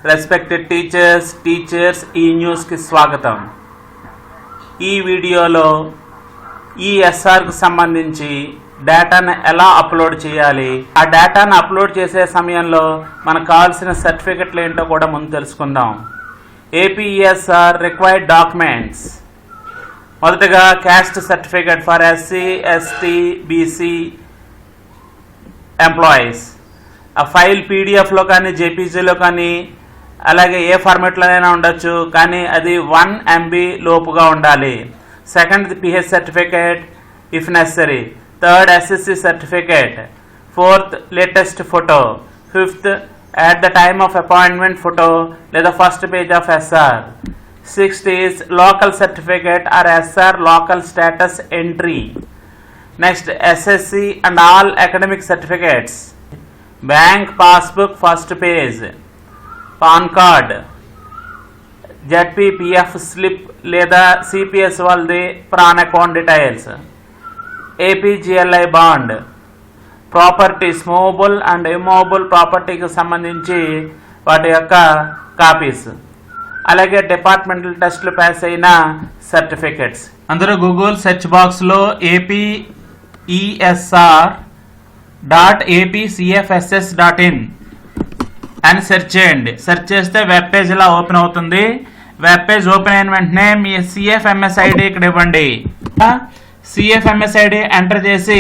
Respected teachers ఈ న్యూస్కి స్వాగతం. ఈ వీడియోలో ఈ ఎస్ఆర్కి సంబంధించి డేటాను ఎలా అప్లోడ్ చేయాలి, ఆ డేటాను అప్లోడ్ చేసే సమయంలో మనకు కావాల్సిన సర్టిఫికెట్లు ఏంటో కూడా ముందు తెలుసుకుందాం. ఏపీఎస్ఆర్ రిక్వైర్డ్ డాక్యుమెంట్స్. మొదటగా caste certificate for SC, ST, BC employees. ఆ ఫైల్ పీడిఎఫ్లో కానీ జేపీజీలో కానీ అలాగే ఏ ఫార్మాట్లోనైనా ఉండొచ్చు, కానీ అది 1 MB లోపుగా ఉండాలి. Second PH certificate if necessary. Third SSC certificate. Fourth latest photo. Fifth at the time of appointment photo లేదా first page of SR. Sixth is local certificate or SR local status entry. Next SSC and all academic certificates. Bank passbook first page. PAN card, ZPPF slip లేదా CPS వాళ్ళది PRAN account details. APGLI bond. Properties, movable and immovable ప్రాపర్టీకి సంబంధించి వాటి యొక్క copies. అలాగే departmental టెస్టులు pass అయిన certificates. అందరూ గూగుల్ సెర్చ్ బాక్స్లో APESR.APCFSS.in అని సెర్చ్ చేయండి. సెర్చ్ చేస్తే వెబ్ పేజ్ ఇలా ఓపెన్ అవుతుంది. వెబ్ పేజ్ ఓపెన్ అయిన వెంటనే మీ CFMS ID ఇక్కడ ఇవ్వండి. CFMS ID ఎంటర్ చేసి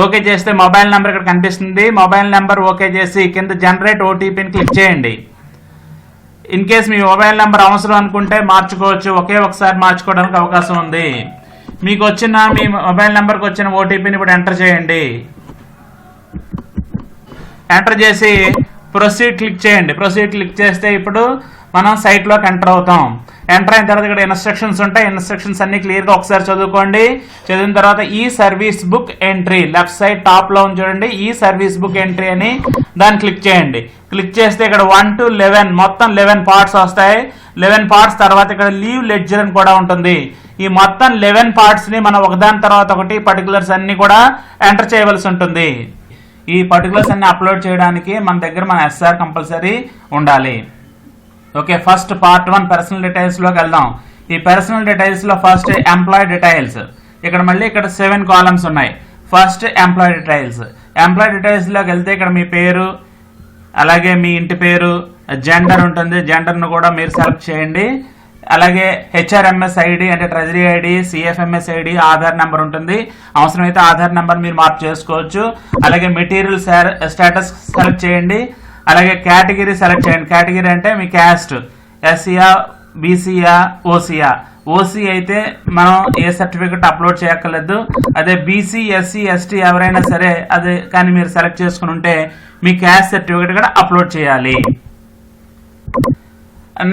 ఓకే చేస్తే మొబైల్ నెంబర్ ఇక్కడ కనిపిస్తుంది. మొబైల్ నెంబర్ ఓకే చేసి కింద జనరేట్ OTPని క్లిక్ చేయండి. In case me mobile number అవసరం అనుకుంటే మార్చుకోవచ్చు, ఒకే ఒకసారి మార్చుకోవడానికి అవకాశం ఉంది. మీకు వచ్చిన మీ మొబైల్ నెంబర్కి వచ్చిన OTPని ఇప్పుడు ఎంటర్ చేయండి. ఎంటర్ చేసి ప్రొసీడ్ క్లిక్ చేయండి. ప్రొసీడ్ క్లిక్ చేస్తే ఇప్పుడు మనం సైట్లోకి ఎంటర్ అవుతాం. ఎంటర్ అయిన తర్వాత ఇక్కడ ఇన్స్ట్రక్షన్స్ ఉంటాయి. ఇన్స్ట్రక్షన్స్ అన్ని క్లియర్గా ఒకసారి చదువుకోండి. చదివిన తర్వాత ఈ service book entry left side టాప్లో ఉంది చూడండి, ఈ సర్వీస్ బుక్ ఎంట్రీ అని దాన్ని క్లిక్ చేయండి. క్లిక్ చేస్తే ఇక్కడ 1 to 11 మొత్తం 11 పార్ట్స్ వస్తాయి. 11 పార్ట్స్ తర్వాత ఇక్కడ లీవ్ లెడ్జర్ అని కూడా ఉంటుంది. ఈ మొత్తం 11 పార్ట్స్ని మనం ఒకదాని తర్వాత ఒకటి పర్టికులర్స్ అన్ని కూడా ఎంటర్ చేయవలసి ఉంటుంది. ఈ పర్టికులర్స్ అన్ని అప్లోడ్ చేయడానికి మన దగ్గర మన ఎస్ఆర్ కంపల్సరీ ఉండాలి. ఓకే, ఫస్ట్ పార్ట్ 1 పర్సనల్ డీటెయిల్స్లోకి వెళ్దాం. ఈ పర్సనల్ డీటెయిల్స్లో ఫస్ట్ ఎంప్లాయ్ డీటెయిల్స్. ఇక్కడ మళ్ళీ ఇక్కడ 7 కాలమ్స్ ఉన్నాయి. First employee details. ఎంప్లాయ్ డీటెయిల్స్లోకి వెళ్తే ఇక్కడ మీ పేరు, అలాగే మీ ఇంటి పేరు, జెండర్ ఉంటుంది. జెండర్ను కూడా మీరు సెలెక్ట్ చేయండి. అలాగే HRMS ID అంటే treasury ID, CFMS ID, Aadhaar number ఉంటుంది. అవసరమైతే ఆధార్ నెంబర్ మీరు మార్పు చేసుకోవచ్చు. అలాగే మెటీరియల్ స్టేటస్ సెలెక్ట్ చేయండి. అలాగే కేటగిరీ సెలెక్ట్ చేయండి. కేటగిరీ అంటే మీ క్యాస్ట్ SCయా, BCయా, OCయా. OC అయితే మనం ఏ సర్టిఫికెట్ అప్లోడ్ చేయక్కర్లేదు. అదే BC, SC, ST ఎవరైనా సరే అదే కానీ మీరు సెలెక్ట్ చేసుకుని ఉంటే మీ క్యాస్ట్ సర్టిఫికెట్ కూడా అప్లోడ్ చేయాలి.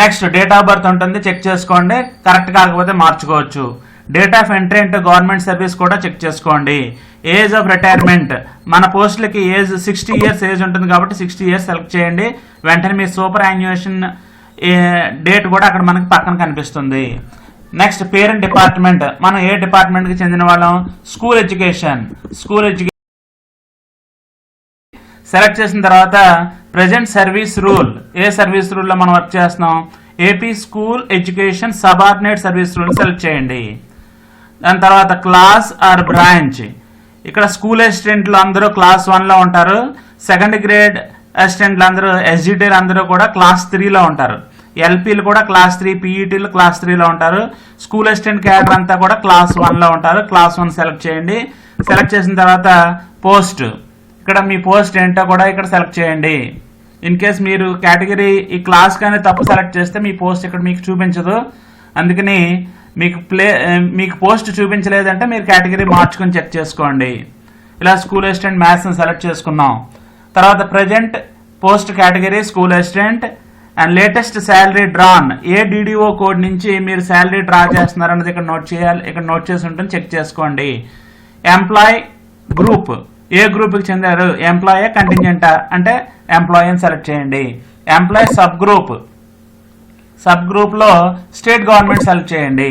నెక్స్ట్ డేట్ ఆఫ్ బర్త్ ఉంటుంది, చెక్ చేసుకోండి. కరెక్ట్ కాకపోతే మార్చుకోవచ్చు. డేట్ ఆఫ్ ఎంట్రీ అంటే గవర్నమెంట్ సర్వీస్ కూడా చెక్ చేసుకోండి. ఏజ్ ఆఫ్ రిటైర్మెంట్, మన పోస్టులకి ఏజ్ 60 years ఏజ్ ఉంటుంది కాబట్టి 60 years సెలెక్ట్ చేయండి. వెంటనే మీ సూపర్ యాన్యుయేషన్ డేట్ కూడా అక్కడ మనకి పక్కన కనిపిస్తుంది. నెక్స్ట్ పేరెంట్ డిపార్ట్మెంట్, మనం ఏ డిపార్ట్మెంట్కి చెందిన వాళ్ళం, స్కూల్ ఎడ్యుకేషన్ సెలెక్ట్ చేసిన తర్వాత ప్రజెంట్ సర్వీస్ రూల్, ఏ సర్వీస్ రూల్లో మనం వర్క్ చేస్తున్నాం, AP school education subordinate service rule select చేయండి. దాని తర్వాత క్లాస్ ఆర్ బ్రాంచ్, ఇక్కడ స్కూల్ అసిస్టెంట్లు అందరూ క్లాస్ 1లో ఉంటారు. సెకండ్ గ్రేడ్ అసిస్టెంట్లు అందరూ SGTలు అందరూ కూడా క్లాస్ 3లో ఉంటారు. LPలు కూడా క్లాస్ 3, PETలు క్లాస్ 3లో ఉంటారు. స్కూల్ అసిస్టెంట్ క్యాడర్ అంతా కూడా క్లాస్ 1లో ఉంటారు. క్లాస్ 1 సెలెక్ట్ చేయండి. సెలెక్ట్ చేసిన తర్వాత పోస్ట్, ఇక్కడ మీ పోస్ట్ ఏంటో కూడా ఇక్కడ సెలెక్ట్ చేయండి. ఇన్ కేస్ మీరు కేటగిరీ ఈ క్లాస్ కానీ తప్పు సెలెక్ట్ చేస్తే మీ పోస్ట్ ఇక్కడ మీకు చూపించదు. అందుకని మీకు పోస్ట్ చూపించలేదంటే మీరు కేటగిరీ మార్చుకొని చెక్ చేసుకోండి. ఇలా స్కూల్ అసిస్టెంట్ మ్యాథ్స్ని సెలెక్ట్ చేసుకున్నాం. తర్వాత present post category school assistant and latest salary drawn, A DDO code నుంచి మీరు శాలరీ డ్రా చేస్తున్నారన్నది ఇక్కడ నోట్ చేయాలి. ఇక్కడ నోట్ చేసి ఉంటుంది, చెక్ చేసుకోండి. ఎంప్లాయ్ గ్రూప్, ఏ గ్రూప్కి చెందారు, ఎంప్లాయీ కంటింజెంటా అంటే ఎంప్లాయీని సెలెక్ట్ చేయండి. ఎంప్లాయీ సబ్ గ్రూప్లో స్టేట్ గవర్నమెంట్ సెలెక్ట్ చేయండి.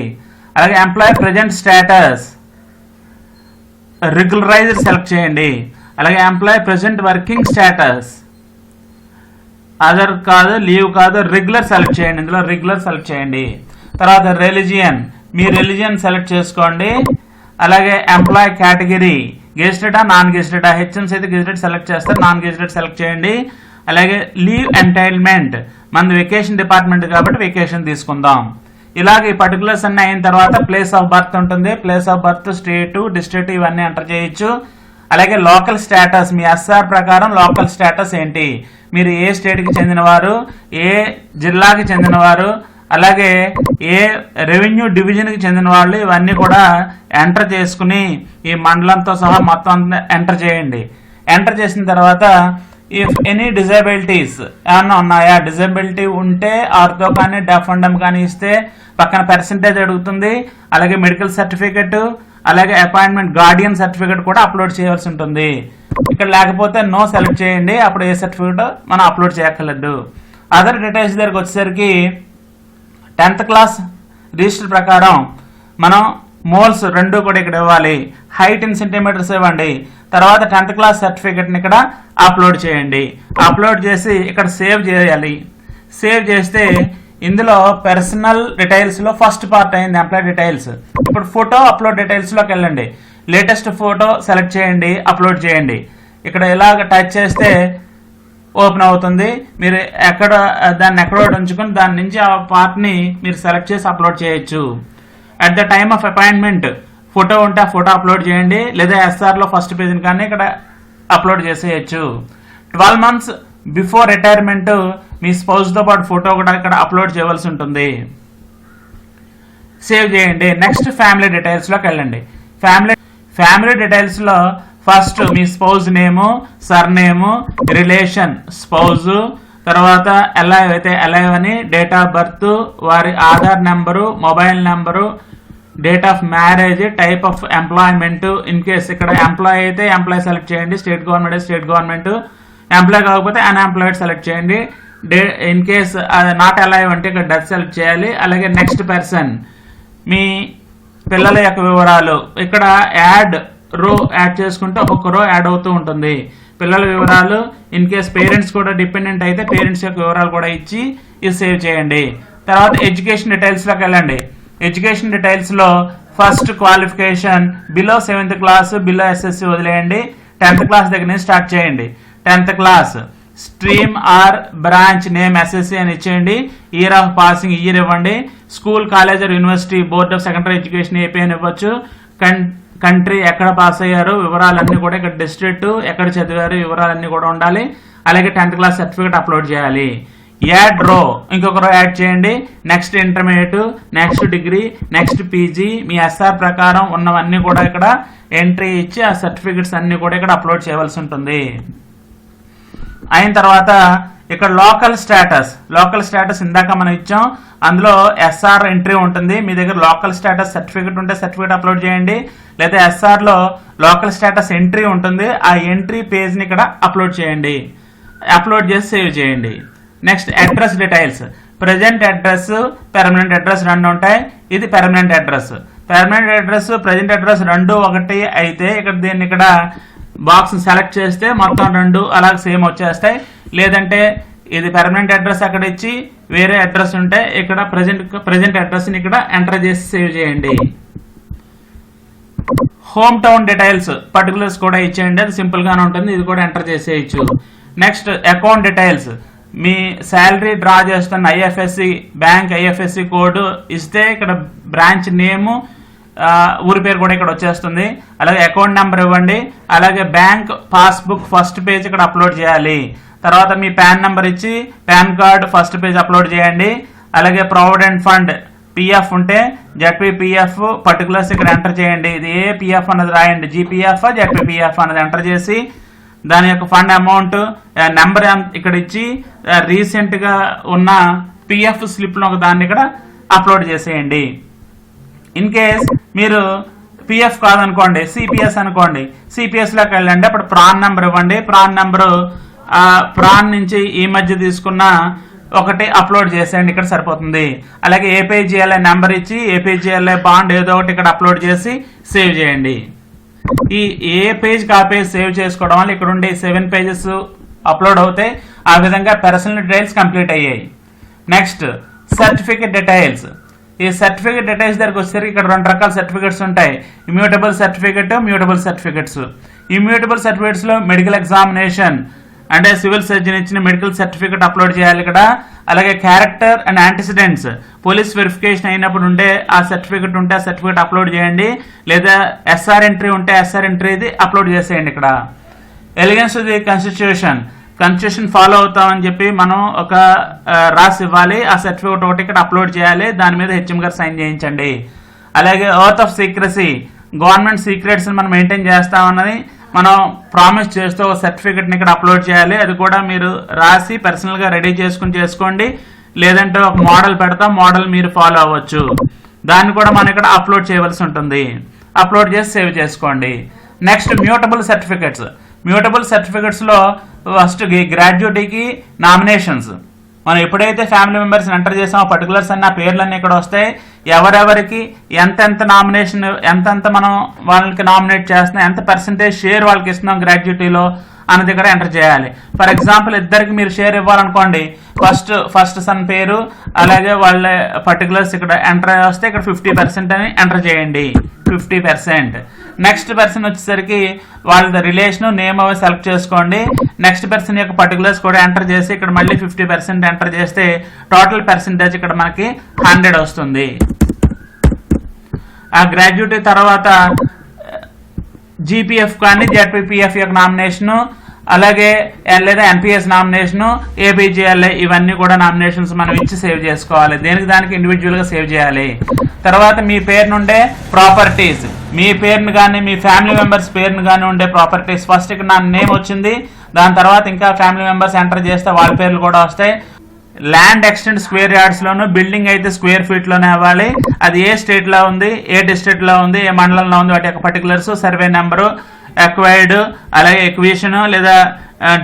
అలాగే ఎంప్లాయీ ప్రజెంట్ స్టేటస్ రెగ్యులరైజర్ సెలెక్ట్ చేయండి. అలాగే employee present working status other కాదు, లీవ్ కాదు, రెగ్యులర్ సెలెక్ట్ చేయండి. ఇందులో రెగ్యులర్ సెలెక్ట్ చేయండి. తర్వాత రిలీజియన్, మీ రిలీజియన్ సెలెక్ట్ చేసుకోండి. అలాగే ఎంప్లాయ్ కేటగిరీ, గెజిటెడా నాన్ గెజిటెడా, హెచ్ఎంసీ అయితే గెజిటెడ్ సెలెక్ట్ చేస్తారు, నాన్ గెజిటెడ్ సెలెక్ట్ చేయండి. అలాగే లీవ్ ఎంటైల్మెంట్, మన వెకేషన్ డిపార్ట్మెంట్ కాబట్టి వెకేషన్ తీసుకుందాం. ఇలాగ ఈ పర్టికులర్స్ అన్ని అయిన తర్వాత ప్లేస్ ఆఫ్ బర్త్ ఉంటుంది. Place of birth, state, district ఇవన్నీ ఎంటర్ చేయొచ్చు. అలాగే లోకల్ స్టేటస్, మీ ఎస్ఆర్ ప్రకారం లోకల్ స్టేటస్ ఏంటి, మీరు ఏ స్టేట్కి చెందినవారు, ఏ జిల్లాకి చెందినవారు, అలాగే ఏ రెవెన్యూ డివిజన్కి చెందిన వాళ్ళు, ఇవన్నీ కూడా ఎంటర్ చేసుకుని ఈ మండలంతో సహా మొత్తం ఎంటర్ చేయండి. ఎంటర్ చేసిన తర్వాత ఇఫ్ ఎనీ డిజబిలిటీస్ ఏమన్నా ఉన్నాయా, డిజబిలిటీ ఉంటే ఆర్థో కానీ డెఫ్ అండ్ డమ్ కానీ ఇస్తే పక్కన పర్సంటేజ్ అడుగుతుంది. అలాగే మెడికల్ సర్టిఫికెట్, అలాగే అపాయింట్మెంట్ గార్డియన్ సర్టిఫికెట్ కూడా అప్లోడ్ చేయాల్సి ఉంటుంది. ఇక్కడ లేకపోతే నో సెలెక్ట్ చేయండి, అప్పుడు ఏ సర్టిఫికెట్ మనం అప్లోడ్ చేయక్కర్లేదు. అదర్ డీటెయిల్స్ దగ్గరకు వచ్చేసరికి 10th క్లాస్ రిజిస్టర్ ప్రకారం మనం మోల్స్ రెండు కూడా ఇక్కడ ఇవ్వాలి. హైట్ ఇన్ సెంటీమీటర్స్ ఇవ్వండి. తర్వాత 10th క్లాస్ సర్టిఫికెట్ని ఇక్కడ అప్లోడ్ చేయండి. అప్లోడ్ చేసి ఇక్కడ సేవ్ చేయాలి. సేవ్ చేస్తే ఇందులో పర్సనల్ డీటెయిల్స్లో ఫస్ట్ పార్ట్ అయింది ఎంప్లాయ్ డీటెయిల్స్. ఇప్పుడు ఫోటో అప్లోడ్ డీటెయిల్స్లోకి వెళ్ళండి. లేటెస్ట్ ఫోటో సెలెక్ట్ చేయండి, అప్లోడ్ చేయండి. ఇక్కడ ఇలాగ టచ్ చేస్తే ఓపెన్ అవుతుంది. మీరు దాన్ని ఎక్కడో ఉంచుకొని దాని నుంచి ఆ పార్ట్ని మీరు సెలెక్ట్ చేసి అప్లోడ్ చేయొచ్చు. At the time of appointment photo ఉంటే ఆ ఫోటో అప్లోడ్ చేయండి, లేదా ఎస్ఆర్లో ఫస్ట్ పేజ్ని కానీ ఇక్కడ అప్లోడ్ చేసేయచ్చు. 12 months బిఫోర్ రిటైర్మెంట్ మీ స్పౌస్తో పాటు ఫోటో కూడా ఇక్కడ అప్లోడ్ చేయవలసి ఉంటుంది. సేవ్ చేయండి. నెక్స్ట్ ఫ్యామిలీ డీటెయిల్స్లోకి వెళ్ళండి. ఫ్యామిలీ డీటెయిల్స్లో ఫస్ట్ మీ స్పౌజ్ నేము, సర్ నేము, రిలేషన్ స్పౌజ్, తర్వాత అలైవ్ అయితే అలైవ్ అని, డేట్ ఆఫ్ బర్త్, వారి Aadhaar number, mobile number, date of marriage, type of employment. In case ఇక్కడ ఎంప్లాయ్ అయితే ఎంప్లాయ్ సెలెక్ట్ చేయండి, స్టేట్ గవర్నమెంట్ అయితే స్టేట్ గవర్నమెంట్, ఎంప్లాయ్ కాకపోతే అన్ఎంప్లాయిడ్ సెలెక్ట్ చేయండి. ఇన్ కేస్ నాట్ అలైవ్ అంటే ఇక్కడ డెత్ సెలెక్ట్ చేయాలి. అలాగే నెక్స్ట్ పర్సన్, మీ పిల్లల యొక్క వివరాలు, ఇక్కడ యాడ్ రో యాడ్ చేసుకుంటే ఒక్కొక్క రో యాడ్ అవుతూ ఉంటుంది. పిల్లల వివరాలు, ఇన్ కేస్ పేరెంట్స్ కూడా డిపెండెంట్ అయితే పేరెంట్స్ యొక్క వివరాలు కూడా ఇచ్చి ఇది సేవ్ చేయండి. తర్వాత ఎడ్యుకేషన్ డీటెయిల్స్లోకి వెళ్ళండి. ఎడ్యుకేషన్ డీటెయిల్స్లో first qualification below 7th class, below SSC వదిలేయండి. 10th క్లాస్ దగ్గర నుంచి స్టార్ట్ చేయండి. 10th class stream or branch name SSC అని ఇచ్చేయండి. ఇయర్ ఆఫ్ పాసింగ్ ఇయర్ ఇవ్వండి. School, college or university, board of secondary education AP అని ఇవ్వచ్చు. కంట్రీ ఎక్కడ పాస్ అయ్యారు వివరాలన్నీ కూడా ఇక్కడ, డిస్ట్రిక్ట్ ఎక్కడ చదివారు వివరాలన్నీ కూడా ఉండాలి. అలాగే 10th క్లాస్ సర్టిఫికేట్ అప్లోడ్ చేయాలి. యాడ్ రో ఇంకొక రో యాడ్ చేయండి. Next intermediate, next degree, next PG, మీ ఎస్ఆర్ ప్రకారం ఉన్నవన్నీ కూడా ఇక్కడ ఎంట్రీ ఇచ్చి ఆ సర్టిఫికెట్స్ అన్ని కూడా ఇక్కడ అప్లోడ్ చేయవలసి ఉంటుంది. అయిన తర్వాత ఇక్కడ లోకల్ స్టేటస్ ఇందాక మనం ఇచ్చాం, అందులో ఎస్ఆర్ ఎంట్రీ ఉంటుంది. మీ దగ్గర లోకల్ స్టేటస్ సర్టిఫికెట్ ఉంటే సర్టిఫికెట్ అప్లోడ్ చేయండి, లేదా ఎస్ఆర్లో లోకల్ స్టేటస్ ఎంట్రీ ఉంటుంది, ఆ ఎంట్రీ పేజ్ని ఇక్కడ అప్లోడ్ చేయండి. అప్లోడ్ చేసి సేవ్ చేయండి. Next address details, present address, permanent address రెండు ఉంటాయి. ఇది పెర్మనెంట్ అడ్రస్, ప్రజెంట్ అడ్రస్ రెండు ఒకటి అయితే ఇక్కడ బాక్స్ సెలెక్ట్ చేస్తే మొత్తం రెండు అలాగే సేమ్ వచ్చేస్తాయి. లేదంటే ఇది పెర్మనెంట్ అడ్రస్ అక్కడ ఇచ్చి వేరే అడ్రస్ ఉంటే ఇక్కడ ప్రజెంట్ అడ్రస్ని ఇక్కడ ఎంటర్ చేసి సేవ్ చేయండి. హోమ్ టౌన్ డీటెయిల్స్ పర్టికులర్స్ కూడా ఇచ్చేయండి, అది సింపుల్గానే ఉంటుంది, ఇది కూడా ఎంటర్ చేసేయచ్చు. నెక్స్ట్ అకౌంట్ డీటెయిల్స్, మీ శాలరీ డ్రా చేస్తున్న ఐఎఫ్ఎస్సి బ్యాంక్ ఐఎఫ్ఎస్సి కోడ్ ఇస్తే ఇక్కడ బ్రాంచ్ నేము, ఊరి పేరు కూడా ఇక్కడ వచ్చేస్తుంది. అలాగే అకౌంట్ నెంబర్ ఇవ్వండి. అలాగే బ్యాంక్ పాస్బుక్ ఫస్ట్ పేజ్ ఇక్కడ అప్లోడ్ చేయాలి. తర్వాత మీ పాన్ నెంబర్ ఇచ్చి pan card first page upload చేయండి. అలాగే ప్రావిడెంట్ ఫండ్ పిఎఫ్ ఉంటే జెడ్పీపీఎఫ్ పర్టికులర్స్ ఇక్కడ ఎంటర్ చేయండి. ఇది ఏ పిఎఫ్ అన్నది రాయండి, జీపీఎఫ్ జెడ్పీపీఎఫ్ అన్నది ఎంటర్ చేసి దాని యొక్క ఫండ్ అమౌంట్ నెంబర్ ఇక్కడ ఇచ్చి రీసెంట్గా ఉన్న పిఎఫ్ స్లిప్లో ఒక దాన్ని ఇక్కడ అప్లోడ్ చేసేయండి. ఇన్ కేస్ మీరు పిఎఫ్ కాదనుకోండి, సిపిఎస్ అనుకోండి, సిపిఎస్లోకి వెళ్ళండి. అప్పుడు ప్రాన్ నెంబర్ ఇవ్వండి. ప్రాన్ నెంబరు ప్రాన్ నుంచి ఈ మధ్య తీసుకున్న ఒకటి అప్లోడ్ చేసేయండి, ఇక్కడ సరిపోతుంది. అలాగే ఏపీజీఎల్ఐ నెంబర్ ఇచ్చి ఏపీజీఎల్ఐ బాండ్ ఏదో ఒకటి ఇక్కడ అప్లోడ్ చేసి సేవ్ చేయండి. ఈ ఏ పేజ్కి ఆ పేజ్ సేవ్ చేసుకోవడం వల్ల ఇక్కడ ఉండే 7 pages అప్లోడ్ అవుతాయి. ఆ విధంగా పర్సనల్ డీటెయిల్స్ కంప్లీట్ అయ్యాయి. Next certificate details. ఈ సర్టిఫికేట్ డీటెయిల్స్ దగ్గరకు వచ్చేసరికి ఇక్కడ 2 రకాల సర్టిఫికేట్స్ ఉంటాయి, immutable certificate, mutable certificates. Immutable సర్టిఫికేట్స్లో మెడికల్ ఎగ్జామినేషన్ అంటే సివిల్ సర్జన్ ఇచ్చిన మెడికల్ సర్టిఫికేట్ అప్లోడ్ చేయాలి ఇక్కడ. అలాగే character and antecedents police verification అయినప్పుడు ఉంటే ఆ సర్టిఫికేట్ ఉంటే ఆ సర్టిఫికేట్ అప్లోడ్ చేయండి, లేదా ఎస్ఆర్ ఎంట్రీ ఉంటే ఎస్ఆర్ ఎంట్రీది అప్లోడ్ చేసేయండి ఇక్కడ. ఎలిగెన్స్ ది కాన్స్టిట్యూషన్ ఫాలో అవుతామని చెప్పి మనం ఒక రాసి ఇవ్వాలి, ఆ సర్టిఫికేట్ ఒకటి ఇక్కడ అప్లోడ్ చేయాలి, దాని మీద హెచ్ఎం గారు సైన్ చేయించండి. అలాగే oath of secrecy, government secrets మనం మెయింటైన్ చేస్తామన్నది మనం ప్రామిస్ చేస్తూ ఒక సర్టిఫికెట్ని ఇక్కడ అప్లోడ్ చేయాలి. అది కూడా మీరు రాసి పర్సనల్గా రెడీ చేసుకోండి, లేదంటే ఒక మోడల్ పెడతాం, మోడల్ మీరు ఫాలో అవ్వచ్చు. దాన్ని కూడా మనం ఇక్కడ అప్లోడ్ చేయవలసి ఉంటుంది. అప్లోడ్ చేసి సేవ్ చేసుకోండి. Next mutable certificates. మ్యూటబుల్ సర్టిఫికెట్స్లో ఫస్ట్ గ్రాడ్యుయేటీకి నామినేషన్స్. మనం ఎప్పుడైతే ఫ్యామిలీ మెంబర్స్ ఎంటర్ చేసామో పర్టికులర్స్ అన్న పేర్లన్నీ ఇక్కడ వస్తాయి. ఎవరెవరికి ఎంతెంత నామినేషన్, ఎంతెంత మనం వాళ్ళకి నామినేట్ చేస్తున్నాం, ఎంత పర్సెంటేజ్ షేర్ వాళ్ళకి ఇస్తున్నాం గ్రాడ్యుయేటీలో అన్నది ఇక్కడ ఎంటర్ చేయాలి. ఫర్ ఎగ్జాంపుల్ ఇద్దరికి మీరు షేర్ ఇవ్వాలనుకోండి, ఫస్ట్ సన్ పేరు అలాగే వాళ్ళ పర్టికులర్స్ ఇక్కడ ఎంటర్ వస్తే ఇక్కడ 50% అని ఎంటర్ చేయండి, 50%. నెక్స్ట్ పర్సన్ వచ్చేసరికి వాళ్ళ రిలేషన్ నేమ్ అవి సెలెక్ట్ చేసుకోండి. నెక్స్ట్ పర్సన్ యొక్క పర్టికులర్స్ కూడా ఎంటర్ చేసి ఇక్కడ మళ్ళీ 50% ఎంటర్ చేస్తే టోటల్ పర్సెంటేజ్ ఇక్కడ మనకి 100 వస్తుంది. ఆ గ్రాడ్యుయేటీ తర్వాత జీపీఎఫ్ కానీ జెడ్పీపీఎఫ్ యొక్క నామినేషను, అలాగే లేదా ఎన్పిఎస్ నామినేషను, ఏపీజీఎల్ఐ ఇవన్నీ కూడా నామినేషన్స్ మనం ఇచ్చి సేవ్ చేసుకోవాలి. దేనికి దానికి ఇండివిజువల్గా సేవ్ చేయాలి. తర్వాత మీ పేరు నుండే ప్రాపర్టీస్, మీ పేరును కానీ మీ ఫ్యామిలీ మెంబర్స్ పేరును కానీ ఉండే ప్రాపర్టీస్. ఫస్ట్ ఇక్కడ నా నేమ్ వచ్చింది, దాని తర్వాత ఇంకా ఫ్యామిలీ మెంబర్స్ ఎంటర్ చేస్తే వాళ్ళ పేర్లు కూడా వస్తాయి. ల్యాండ్ ఎక్స్టెంట్ స్క్వేర్ యార్డ్స్లోను, బిల్డింగ్ అయితే స్క్వేర్ ఫీట్లోనే అవ్వాలి. అది ఏ స్టేట్లో ఉంది, ఏ డిస్ట్రిక్ట్లో ఉంది, ఏ మండలంలో ఉంది, వాటి యొక్క పర్టికులర్స్, సర్వే నెంబరు, ఎక్వైర్డ్, అలాగే ఎక్విషన్ లేదా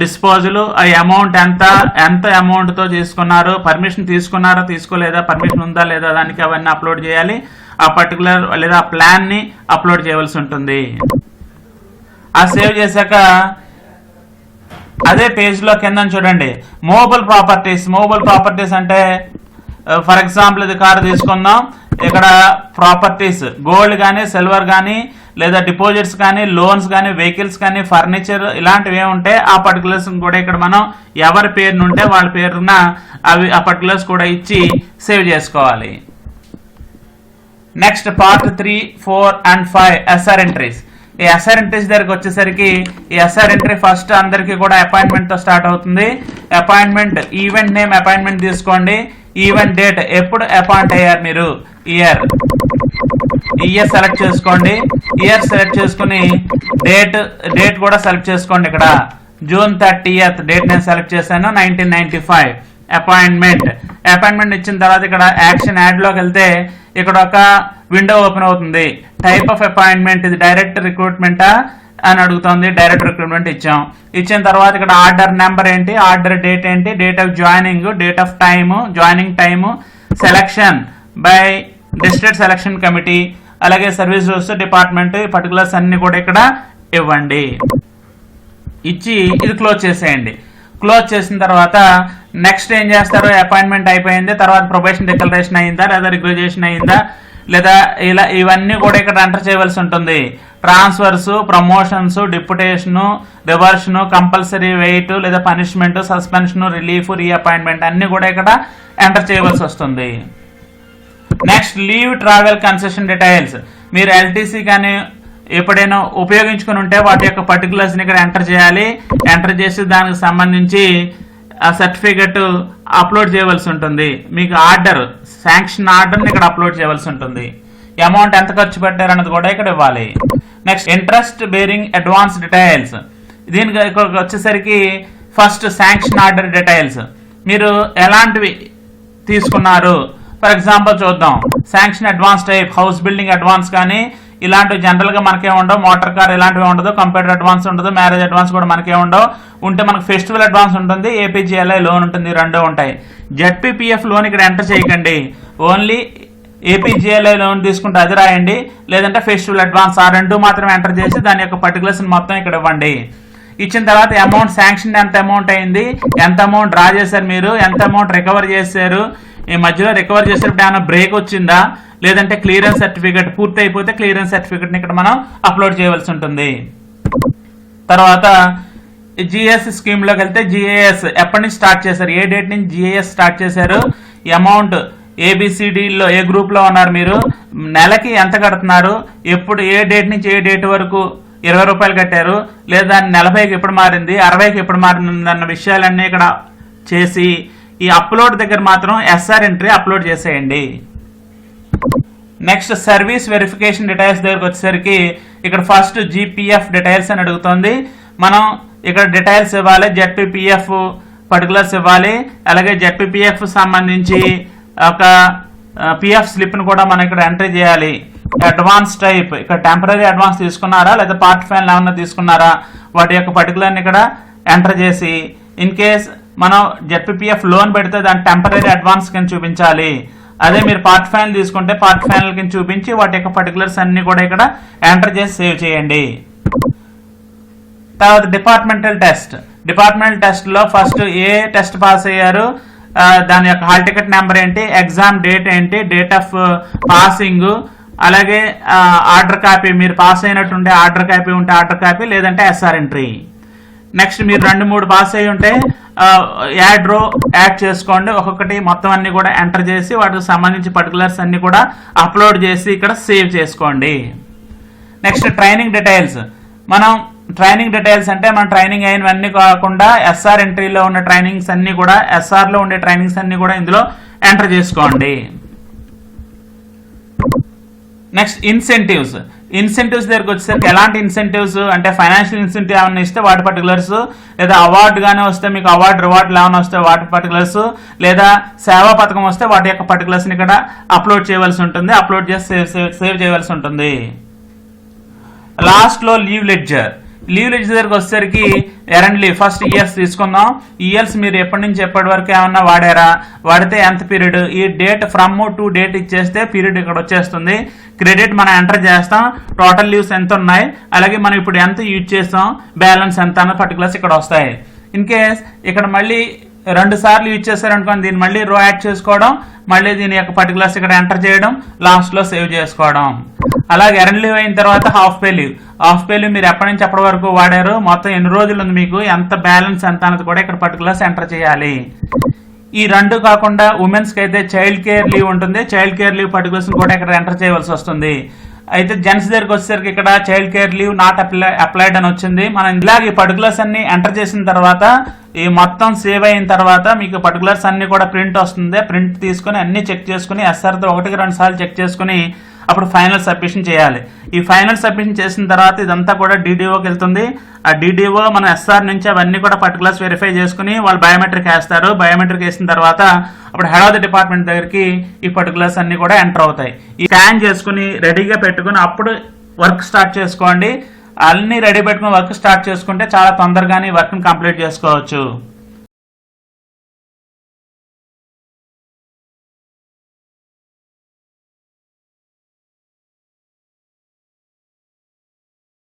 డిస్పోజల్, ఆ అమౌంట్ ఎంత అమౌంట్తో తీసుకున్నారు, పర్మిషన్ తీసుకున్నారా తీసుకోలేదా, పర్మిషన్ ఉందా లేదా దానికి అవన్నీ అప్లోడ్ చేయాలి. ఆ పర్టికులర్ లేదా ఆ ప్లాన్ని అప్లోడ్ చేయవలసి ఉంటుంది. ఆ సేవ్ చేశాక అదే పేజ్లో కింద చూడండి మూవబుల్ ప్రాపర్టీస్ అంటే ఫర్ ఎగ్జాంపుల్ ఇది కారు తీసుకుందాం. ఇక్కడ ప్రాపర్టీస్ గోల్డ్ కానీ సిల్వర్ కానీ లేదా డిపాజిట్స్ కానీ లోన్స్ కానీ వెహికల్స్ కానీ ఫర్నిచర్ ఇలాంటివి ఏముంటే ఆ పర్టికులర్స్ కూడా ఇక్కడ మనం ఎవరి పేరునుంటే వాళ్ళ పేరున అవి ఆ పర్టికులర్స్ కూడా ఇచ్చి సేవ్ చేసుకోవాలి. Next part 3, 4 and 5 SR entries. ఈ ఎస్ఆర్ ఎంట్రీస్ దగ్గరికి వచ్చేసరికి ఈ ఎస్ఆర్ ఎంట్రీ ఫస్ట్ అందరికీ కూడా అపాయింట్మెంట్తో స్టార్ట్ అవుతుంది. అపాయింట్మెంట్ ఈవెంట్ నేమ్ అపాయింట్మెంట్ తీసుకోండి. ఈవెంట్ డేట్ ఎప్పుడు అపాయింట్ అయ్యారు మీరు, ఇయర్ సెలెక్ట్ చేసుకోండి. ఇయర్ సెలెక్ట్ చేసుకుని డేట్ కూడా సెలెక్ట్ చేసుకోండి. ఇక్కడ June 30th డేట్ నేను సెలెక్ట్ చేశాను, 1995. అపాయింట్మెంట్ ఇచ్చిన తర్వాత ఇక్కడ యాక్షన్ యాడ్లోకి వెళ్తే ఇక్కడ ఒక విండో ఓపెన్ అవుతుంది. టైప్ ఆఫ్ అపాయింట్మెంట్ ఇది డైరెక్ట్ రిక్రూట్మెంటా అని అడుగుతుంది. డైరెక్ట్ రిక్రూట్మెంట్ ఇచ్చిన తర్వాత ఇక్కడ ఆర్డర్ నెంబర్ ఏంటి, ఆర్డర్ డేట్ ఏంటి, date of joining, date of time, joining time, selection by district selection committee, అలాగే సర్వీస్ రూల్స్ డిపార్ట్మెంట్ పర్టికులర్స్ అన్ని కూడా ఇక్కడ ఇవ్వండి. ఇచ్చి ఇది క్లోజ్ చేసేయండి. క్లోజ్ చేసిన తర్వాత నెక్స్ట్ ఏం చేస్తారు, అపాయింట్మెంట్ అయిపోయింది, తర్వాత ప్రొబేషన్ డిక్లరేషన్ అయిందా లేదా రిగ్యులేషన్ అయిందా లేదా ఇలా ఇవన్నీ కూడా ఇక్కడ ఎంటర్ చేయవలసి ఉంటుంది. ట్రాన్స్ఫర్స్, ప్రమోషన్స్, డిప్యుటేషను, రివర్షను, కంపల్సరీ వెయిట్ లేదా పనిష్మెంట్, సస్పెన్షన్, రిలీఫ్, రీఅపాయింట్మెంట్ అన్ని కూడా ఇక్కడ ఎంటర్ చేయవలసి వస్తుంది. Next leave travel concession details. మీరు ఎల్టీసీ కానీ ఎప్పుడైనా ఉపయోగించుకుని ఉంటే వాటి యొక్క పర్టికులర్స్ని ఇక్కడ ఎంటర్ చేయాలి. ఎంటర్ చేసి దానికి సంబంధించి ఆ సర్టిఫికెట్ అప్లోడ్ చేయవలసి ఉంటుంది. మీకు ఆర్డర్, శాంక్షన్ ఆర్డర్ని ఇక్కడ అప్లోడ్ చేయవలసి ఉంటుంది. అమౌంట్ ఎంత ఖర్చు పెట్టారు అన్నది కూడా ఇక్కడ ఇవ్వాలి. Next interest bearing advance details. దీనికి ఇక్కడికి వచ్చేసరికి ఫస్ట్ శాంక్షన్ ఆర్డర్ డీటెయిల్స్. మీరు ఎలాంటివి తీసుకున్నారు, ఫర్ ఎగ్జాంపుల్ చూద్దాం. Sanction advance type, house building advance కానీ ఇలాంటివి జనరల్గా మనకే ఉండవు. మోటార్ కార్ ఇలాంటివి ఉండదు. కంప్యూటర్ అడ్వాన్స్ ఉండదు. మ్యారేజ్ అడ్వాన్స్ కూడా మనకే ఉండవు. ఉంటే మనకు ఫెస్టివల్ అడ్వాన్స్ ఉంటుంది, ఏపీజీఎల్ఐ లోన్ ఉంటుంది, రెండూ ఉంటాయి. జెడ్పీపీఎఫ్ లోన్ ఇక్కడ ఎంటర్ చేయకండి. ఓన్లీ ఏపీజీఎల్ఐ లోన్ తీసుకుంటే అది రాయండి, లేదంటే ఫెస్టివల్ అడ్వాన్స్, ఆ రెండు మాత్రమే ఎంటర్ చేసి దాని యొక్క పర్టికులర్స్ మొత్తం ఇక్కడ ఇవ్వండి. ఇచ్చిన తర్వాత అమౌంట్ శాంక్షన్ ఎంత అమౌంట్ అయింది, ఎంత అమౌంట్ డ్రా చేశారు మీరు, ఎంత అమౌంట్ రికవర్ చేశారు, ఈ మధ్యలో రికవర్ చేసేటప్పుడు ఏమైనా బ్రేక్ వచ్చిందా, లేదంటే క్లియరెన్స్ సర్టిఫికేట్ పూర్తి అయిపోతే క్లియరెన్స్ సర్టిఫికేట్ని ఇక్కడ మనం అప్లోడ్ చేయవలసి ఉంటుంది. తర్వాత జిఎస్ స్కీమ్లోకి వెళ్తే జిఏఎస్ ఎప్పటి నుంచి స్టార్ట్ చేశారు, ఏ డేట్ నుంచి జిఏఎస్ స్టార్ట్ చేశారు, అమౌంట్ ఏబిసిడిలో ఏ గ్రూప్లో ఉన్నారు మీరు, నెలకి ఎంత కడుతున్నారు, ఎప్పుడు ఏ డేట్ నుంచి ఏ డేట్ వరకు 20 రూపాయలు కట్టారు, లేదా 40కి ఎప్పుడు మారింది, 60కి ఎప్పుడు మారింది అన్న విషయాలన్నీ ఇక్కడ చేసి ఈ అప్లోడ్ దగ్గర మాత్రం ఎస్ఆర్ ఎంట్రీ అప్లోడ్ చేసేయండి. నెక్స్ట్ సర్వీస్ వెరిఫికేషన్ డీటెయిల్స్ దగ్గరకు వచ్చేసరికి ఇక్కడ ఫస్ట్ జీపీఎఫ్ డీటెయిల్స్ అని అడుగుతుంది. మనం ఇక్కడ డీటెయిల్స్ ఇవ్వాలి, జెడ్పీపీఎఫ్ పర్టికులర్స్ ఇవ్వాలి, అలాగే జెడ్పీపీఎఫ్ సంబంధించి ఒక పిఎఫ్ స్లిప్ను కూడా మనం ఇక్కడ ఎంట్రీ చేయాలి. అడ్వాన్స్ టైప్ ఇక్కడ టెంపరీ అడ్వాన్స్ తీసుకున్నారా లేదా పార్ట్ ఫైన్ ఏమన్నా తీసుకున్నారా, వాటి యొక్క పర్టికులర్ని ఇక్కడ ఎంటర్ చేసి ఇన్ కేస్ మనం జెడ్పీపీఎఫ్ లోన్ పెడితే దాని టెంపరీ అడ్వాన్స్ కింద చూపించాలి. అదే మీరు పార్ట్ ఫైనల్ తీసుకుంటే పార్ట్ ఫైనల్ కింద చూపించి వాటి యొక్క పర్టికులర్స్ అన్ని కూడా ఇక్కడ ఎంటర్ చేసి సేవ్ చేయండి. తర్వాత డిపార్ట్మెంటల్ టెస్ట్లో ఫస్ట్ ఏ టెస్ట్ పాస్ అయ్యారు, దాని యొక్క హాల్ టికెట్ నెంబర్ ఏంటి, ఎగ్జామ్ డేట్ ఏంటి, డేట్ ఆఫ్ పాసింగ్, అలాగే ఆర్డర్ కాపీ మీరు పాస్ అయినట్టుంటే ఆర్డర్ కాపీ ఉంటే ఆర్డర్ కాపీ, లేదంటే ఎస్ఆర్ ఎంట్రీ. నెక్స్ట్ మీరు 2-3 పాస్ అయ్యి ఉంటే యాడ్ చేసుకోండి, ఒక్కొక్కటి మొత్తం అన్ని కూడా ఎంటర్ చేసి వాటికి సంబంధించి పర్టికులర్స్ అన్ని కూడా అప్లోడ్ చేసి ఇక్కడ సేవ్ చేసుకోండి. Next training details. మనం ట్రైనింగ్ డీటెయిల్స్ అంటే మన ట్రైనింగ్ అయినవన్నీ కాకుండా ఎస్ఆర్ ఎంట్రీలో ఉన్న ట్రైనింగ్స్ అన్ని కూడా ఎస్ఆర్లో ఉండే ట్రైనింగ్స్ అన్ని కూడా ఇందులో ఎంటర్ చేసుకోండి. నెక్స్ట్ ఇన్సెంటివ్స్ దగ్గరకు వచ్చేసరికి ఎలాంటి ఇన్సెంటివ్స్ అంటే ఫైనాన్షియల్ ఇన్సెంటివ్ ఏమైనా ఇస్తే వాటి పర్టికులర్స్, లేదా అవార్డు కానీ వస్తే మీకు రివార్డులు ఏమైనా వస్తే వాటి పర్టికులర్స్, లేదా సేవా పథకం వస్తే వాటి యొక్క పర్టికులర్స్ని ఇక్కడ అప్లోడ్ చేయవలసి ఉంటుంది, అప్లోడ్ చేసి సేవ్ చేయవలసి ఉంటుంది. లాస్ట్లో లీవ్ లెడ్జర్ దగ్గరకు వచ్చేసరికి ఎరండ్ లీవ్ ఫస్ట్ ఇయర్స్ తీసుకుందాం. ఇయర్స్ మీరు ఎప్పటి నుంచి ఎప్పటి వరకు ఏమన్నా వాడారా, వాడితే ఎంత పీరియడ్, ఈ డేట్ ఫ్రమ్ టు డేట్ ఇచ్చేస్తే పీరియడ్ ఇక్కడ వచ్చేస్తుంది. క్రెడిట్ మనం ఎంటర్ చేస్తాం, టోటల్ లీవ్స్ ఎంత ఉన్నాయి, అలాగే మనం ఇప్పుడు ఎంత యూజ్ చేస్తాం, బ్యాలెన్స్ ఎంత అన్న పర్టికులర్స్ ఇక్కడ వస్తాయి. ఇన్ కేస్ ఇక్కడ మళ్ళీ 2 సార్లు యూజ్ చేశారనుకోండి, దీన్ని మళ్ళీ రో యాడ్ చేసుకోవడం, మళ్ళీ దీని యొక్క పర్టికులర్స్ ఇక్కడ ఎంటర్ చేయడం, లాస్ట్లో సేవ్ చేసుకోవడం. అలాగే ఎర్న్ లీవ్ అయిన తర్వాత హాఫ్ పే లీవ్ మీరు ఎప్పటి నుంచి ఎప్పటి వరకు వాడారు, మొత్తం ఎన్ని రోజులు ఉంది మీకు, ఎంత బ్యాలెన్స్ ఎంత అన్నది కూడా ఇక్కడ పర్టికులర్స్ ఎంటర్ చేయాలి. ఈ 2 కాకుండా ఉమెన్స్కి అయితే చైల్డ్ కేర్ లీవ్ ఉంటుంది, చైల్డ్ కేర్ లీవ్ పర్టికులర్స్ కూడా ఇక్కడ ఎంటర్ చేయవలసి వస్తుంది. అయితే జెంట్స్ దగ్గరికి వచ్చేసరికి ఇక్కడ child care leave not applied అని వచ్చింది. మనం ఇలాగ ఈ పర్టికులర్స్ అన్ని ఎంటర్ చేసిన తర్వాత ఈ మొత్తం సేవ్ అయిన తర్వాత మీకు పర్టికులర్స్ అన్ని కూడా ప్రింట్ వస్తుంది. ప్రింట్ తీసుకుని అన్ని చెక్ చేసుకుని ఎస్ఆర్తో 1-2 సార్లు చెక్ చేసుకుని అప్పుడు ఫైనల్ సబ్మిషన్ చేయాలి. ఈ ఫైనల్ సబ్మిషన్ చేసిన తర్వాత ఇదంతా కూడా డీడీఓకి వెళ్తుంది. ఆ డీడీఓ మన ఎస్ఆర్ నుంచి అవన్నీ కూడా పర్టికులర్స్ వెరిఫై చేసుకుని వాళ్ళు బయోమెట్రిక్ వేస్తారు. బయోమెట్రిక్ వేసిన తర్వాత అప్పుడు హెడ్ ఆఫ్ ది డిపార్ట్మెంట్ దగ్గరికి ఈ పర్టికులర్స్ అన్ని కూడా ఎంటర్ అవుతాయి. ఈ స్కాన్ చేసుకుని రెడీగా పెట్టుకుని అప్పుడు వర్క్ స్టార్ట్ చేసుకోండి. అన్ని రెడీ పెట్టుకుని వర్క్ స్టార్ట్ చేసుకుంటే చాలా తొందరగానే వర్క్ని కంప్లీట్ చేసుకోవచ్చు.